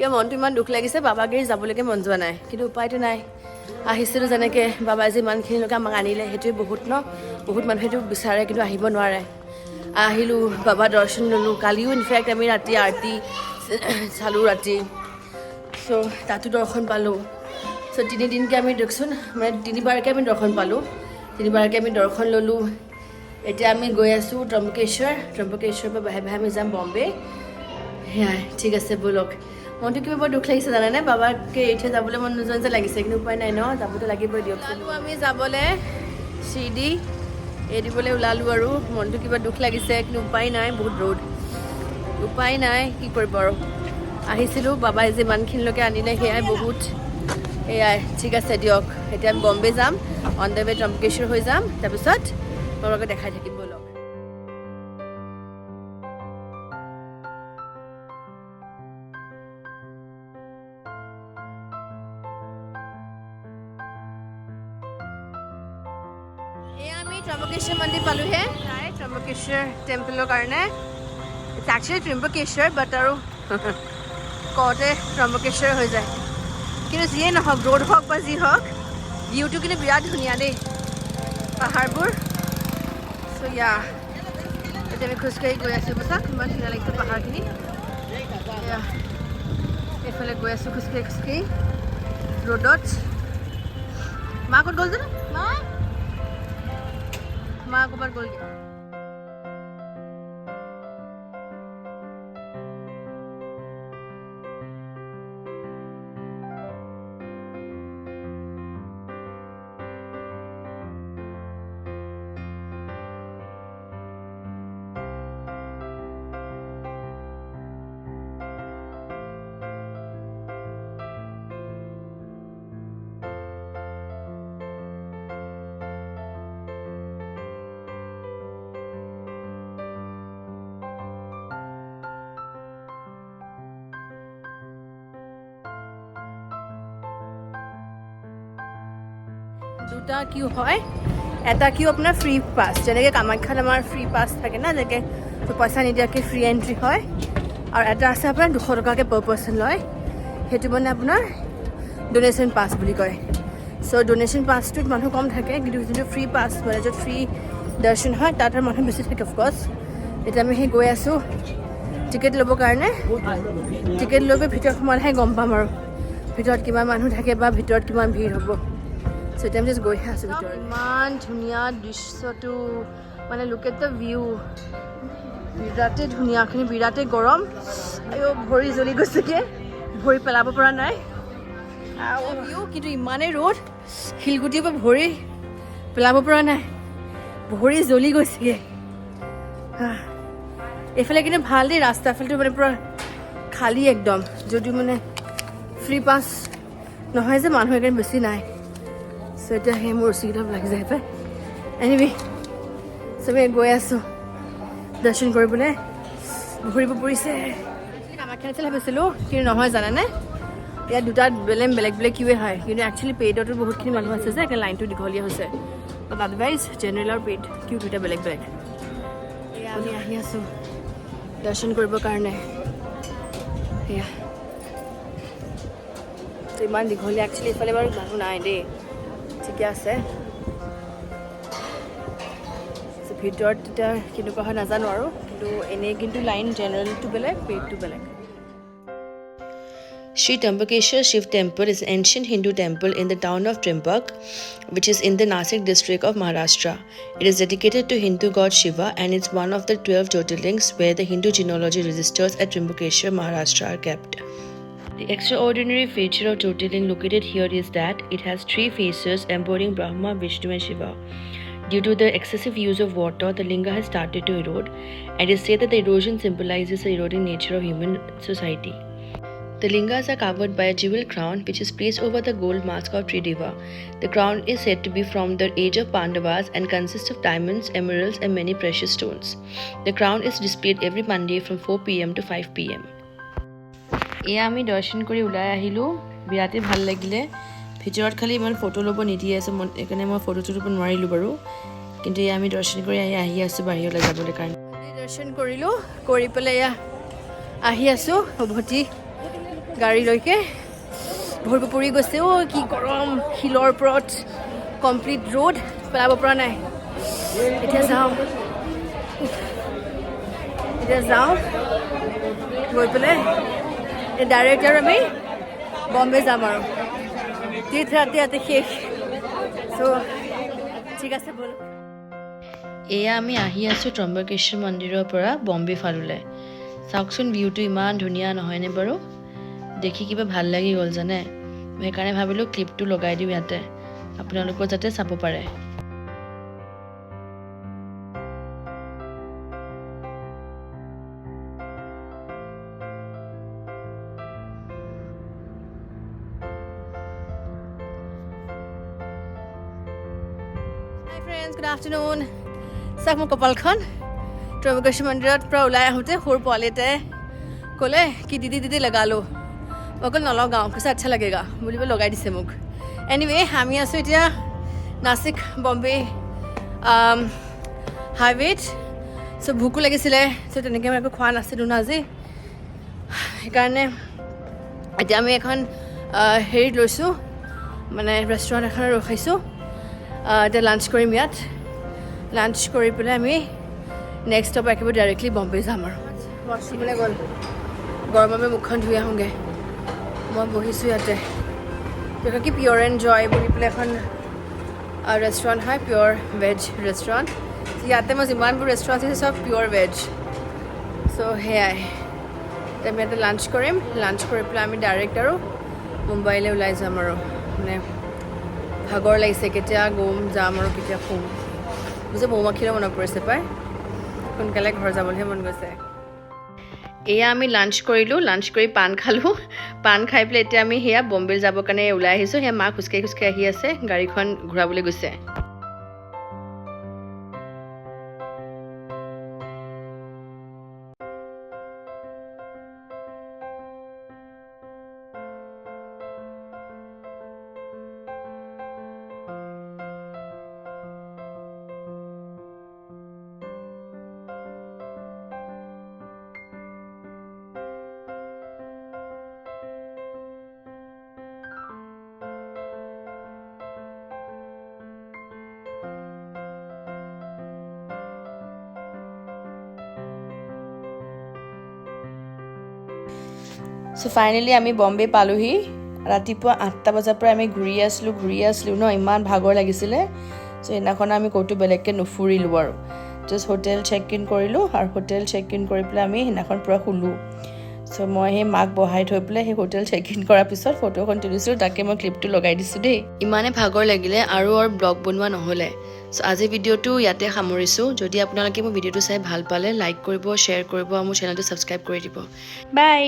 এতিয়া মনটো ইমান দুখ লাগিছে বাবাগিৰি যাবলৈকে মন যোৱা নাই কিন্তু উপায়টো নাই আহিছিলোঁ যেনেকৈ বাবাই যে ইমানখিনিলৈকে আমাক আনিলে সেইটোৱে বহুত বহুত মানুহেতো বিচাৰে কিন্তু আহিব নোৱাৰে আহিলোঁ বাবা দৰ্শন ল'লোঁ কালিও ইনফেক্ট আমি ৰাতি আৰতি চালোঁ ৰাতি চ' তাতো দৰ্শন পালোঁ চ' তিনিদিনকৈ আমি দেখোন মানে তিনিবাৰকৈ আমি দৰ্শন পালোঁ তিনিবাৰকৈ আমি দৰ্শন ল'লোঁ এতিয়া আমি গৈ আছোঁ ত্ৰম্বকেশ্বৰ পৰা বাহে বাহে আমি যাম বম্বে সেয়াই ঠিক আছে ব'লক মনটো কিবা বৰ দুখ লাগিছে জানানে বাবাকে এৰি থৈ যাবলৈ মন নোযোৱা যে লাগিছে কিন্তু উপায় নাই ন যাবতো লাগিবই দিয়ক আমি যাবলৈ চিৰি এৰি দিবলৈ ওলালোঁ আৰু মনটো কিবা দুখ লাগিছে কিন্তু উপায় নাই বহুত ৰ'দ উপায় নাই কি কৰিব আৰু আহিছিলোঁ বাবাই যে ইমানখিনিলৈকে আনিলে সেয়াই বহুত সেয়াই ঠিক আছে দিয়ক এতিয়া আমি বম্বে যাম অন দ্য ৱে ত্ৰম্বকেশ্বৰ হৈ যাম তাৰপিছত বাবাকে দেখাই থাকিম ব'লক এয়া আমি ত্ৰম্বকেশ্বৰ মন্দিৰ পালোঁহে প্ৰায় ত্ৰম্বকেশ্বৰ টেম্পলৰ কাৰণে ইটছ একচুৱেলি ত্ৰিম্বকেশ্বৰ বাট আৰু কওঁতে ত্ৰম্বকেশ্বৰ হৈ যায় কিন্তু যিয়ে নহওক ৰ'দ হওক বা যি হওক ভিউটো কিন্তু বিৰাট ধুনীয়া দেই পাহাৰবোৰ চ' ইয়া এতিয়া আমি খোজকাঢ়ি গৈ আছোঁ বছক ইমান ধুনীয়া লাগিছে পাহাৰখিনি এইফালে গৈ আছোঁ খোজকাঢ়ি ৰ'দত মা ক'ত গ'ল জানো মা ক'ৰবাত গ'লগৈ দুটা কিউ হয় এটা কিউ আপোনাৰ ফ্ৰী পাছ যেনেকৈ কামাখ্যাত আমাৰ ফ্ৰী পাছ থাকে না যেনেকৈ পইচা নিদিয়াকৈ ফ্ৰী এণ্ট্ৰি হয় আৰু এটা আছে আপোনাৰ 200 টকাকৈ পাৰ পাৰ্চন লয় সেইটো মানে আপোনাৰ ডনেশ্যন পাছ বুলি কয় চ' ডনেশ্যন পাছটোত মানুহ কম থাকে কিন্তু যোনটো ফ্ৰী পাছ মানে য'ত ফ্ৰী দৰ্শন হয় তাত আৰু মানুহ বেছি থাকে অফক'ৰ্ছ এতিয়া আমি সেই গৈ আছোঁ টিকেট ল'বৰ কাৰণে টিকেট লৈ গৈ ভিতৰত সোমালেহে গম পাম আৰু ভিতৰত কিমান মানুহ থাকে বা ভিতৰত কিমান ভিৰ হ'ব চ' এতিয়া আমি জাষ্ট গৈহে আছোঁ ভিতৰত ইমান ধুনীয়া দৃশ্যটো মানে লুক এট দ্য ভিউ বিৰাটেই ধুনীয়াখিনি বিৰাটেই গৰম আৰু ভৰি জ্বলি গৈছেগৈ ভৰি পেলাব পৰা নাই ভিউ কিন্তু ইমানেই ৰ'দ শিলগুটিৰ পৰা ভৰি পেলাব পৰা নাই ভৰি জ্বলি গৈছেগৈ এইফালে কিন্তু ভাল দেই ৰাস্তাফালটো মানে পূৰা খালী একদম যদিও মানে ফ্ৰী পাছ নহয় যে মানুহ একদম বেছি নাই চ' এতিয়া সেই মোৰ ৰছীকেইটা লাগি যায় পাই এনিবি চবেই গৈ আছোঁ দৰ্শন কৰিবলৈ ঘূৰিব পৰিছে কামাখ্যা নিচিনা ভাবিছিলোঁ কিন্তু নহয় জানানে ইয়াত দুটা বেলেগ কিউৱে হয় কিন্তু একচুৱেলি পেইডতো বহুতখিনি মানুহ আছে যে সেইকাৰণে লাইনটো দীঘলীয়া হৈছে বাট আদাৰৱাইজ জেনেৰেল আৰু পেইড কিউ দুটা বেলেগ এয়া আমি আহি আছোঁ দৰ্শন কৰিবৰ কাৰণে সেয়া ইমান দীঘলীয়া একচুৱেলি এইফালে বাৰু মানুহ নাই দেই ঠিকে আছে ভিতৰত এতিয়া কেনেকুৱা হয় নাজানো আৰু কিন্তু এনেই কিন্তু লাইন জেনেৰেলটো বেলেগ পেইডটো বেলেগ Sri Trimbakeshwar Shiv Temple is an ancient Hindu temple in the town of Trimbak, which is in the Nashik district of Maharashtra. It is dedicated to Hindu god Shiva and it's one of the 12 Jyotirlings where the Hindu genealogy registers at Trimbakeshwar, Maharashtra are kept. The extraordinary feature of Jyotirling located here is that it has 3 faces embodying Brahma, Vishnu and Shiva. Due to the excessive use of water, the linga has started to erode, and it is said that the erosion symbolizes the eroding nature of human society. The lingas are covered by a jewel crown which is placed over the gold mask of Trideva. The crown is said to be from the age of Pandavas and consists of diamonds, emeralds and many precious stones. The crown is displayed every Monday from 4 p.m. to 5 p.m. এয়া আমি দৰ্শন কৰি ওলাই আহিলোঁ বিৰাটেই ভাল লাগিলে ভিতৰত খালি ইমান ফটো ল'ব নিদিয়ে আছে সেইকাৰণে মই ফটো ল'ব নোৱাৰিলোঁ বাৰু কিন্তু এয়া আমি দৰ্শন কৰি আহি আছোঁ বাহিৰলৈ যাবলৈ কাৰণে দৰ্শন কৰিলোঁ কৰি পেলাই এয়া আহি আছোঁ উভতি গাড়ীলৈকে ভৰিব পৰি গৈছে কি গৰম শিলৰ ওপৰত কমপ্লিট ৰোড পেলাব পৰা নাই এতিয়া যাওঁ গৈ পেলাই ডাইৰেক্ট আৰু আমি বম্বে যাম আৰু তীৰ্থযাত্ৰা ইয়াতে শেষ চ' ঠিক আছে ব'ল এয়া আমি আহি আছোঁ ত্ৰম্বকেশ্বৰ মন্দিৰৰ পৰা বম্বে ফাললৈ চাওকচোন ভিউটো ইমান ধুনীয়া নহয়নে বাৰু দেখি কিবা ভাল লাগি গ'ল জানে সেইকাৰণে ভাবিলোঁ ক্লিপটো লগাই দিওঁ ইয়াতে আপোনালোকৰ যাতে চাব পাৰে Hi friends, good afternoon. চাওক মোৰ কপালখন ত্ৰম্বকেশ্বৰ মন্দিৰত পৰা ওলাই আহোঁতে সৰু পোৱালি এটাই ক'লে কি দিদি লগালোঁ মই ক'লো নলগাওঁ কৈছে আচ্ছা লাগেগা বুলি লগাই দিছে মোক এনিৱে আমি আছোঁ এতিয়া নাচিক বম্বে হাইৱেত চ' ভোকো লাগিছিলে চ' তেনেকৈ মই একো খোৱা নাছিলোঁ ন আজি সেইকাৰণে এতিয়া আমি এখন হেৰিত লৈছোঁ মানে ৰেষ্টুৰেণ্ট এখনত ৰখাইছোঁ এতিয়া লাঞ্চ কৰিম ইয়াত লাঞ্চ কৰি পেলাই আমি নেক্সট ষ্টপ একেবাৰে ডাইৰেক্টলি বম্বে যাম আৰু ৱাশ্বিঙলৈ গ'ল গৰমে মুখখন ধুই আহোঁগৈ মই বহিছোঁ ইয়াতে কি পিয়'ৰ এণ্ড জয় বুলি পেলাই এখন ৰেষ্টুৰেণ্ট হয় পিয়'ৰ ভেজ ৰেষ্টুৰেণ্ট ইয়াতে মই যিমানবোৰ ৰেষ্টুৰেণ্ট আছে চব পিয়'ৰ ভেজ চ' সেয়াই এতিয়া আমি ইয়াতে লাঞ্চ কৰিম লাঞ্চ কৰি পেলাই আমি ডাইৰেক্ট আৰু মুম্বাইলৈ ওলাই যাম আৰু মানে ভাগৰ লাগিছে কেতিয়া যাম আৰু কেতিয়া শুম বুজি মৌমাখিৰো মনত পৰিছে পাই সোনকালে ঘৰ যাবলৈহে মন গৈছে এয়া আমি লাঞ্চ কৰিলোঁ লাঞ্চ কৰি পাণ খালোঁ পাণ খাই পেলাই এতিয়া আমি সেয়া বম্বে যাবৰ কাৰণে ওলাই আহিছোঁ সেয়া মা খোজকাঢ়ি আহি আছে গাড়ীখন ঘূৰাবলৈ গৈছে চ' ফাইনেলি আমি বম্বে পালোহি ৰাতিপুৱা 8টা বজাৰ পৰা আমি ঘূৰি আছিলোঁ ন ইমান ভাগৰ লাগিছিলে চ' সেইদিনাখন আমি ক'তো বেলেগকৈ নুফুৰিলোঁ আৰু জাষ্ট হোটেল চেক ইন কৰিলোঁ আৰু হোটেল চেক ইন কৰি পেলাই আমি সেইদিনাখন পূৰা শুলোঁ চ' মই সেই মাক বহাই থৈ পেলাই সেই হোটেল চেক ইন কৰাৰ পিছত ফটো এখন তুলিছিলোঁ তাকে মই ক্লিপটো লগাই দিছোঁ দেই ইমানে ভাগৰ লাগিলে আৰু ব্লগ বনোৱা নহ'লে চ' আজি ভিডিঅ'টো ইয়াতে সামৰিছোঁ যদি আপোনালোকে মোৰ ভিডিঅ'টো চাই ভাল পালে লাইক কৰিব শ্বেয়াৰ কৰিব আৰু মোৰ চেনেলটো ছাবস্ক্ৰাইব কৰি দিব বাই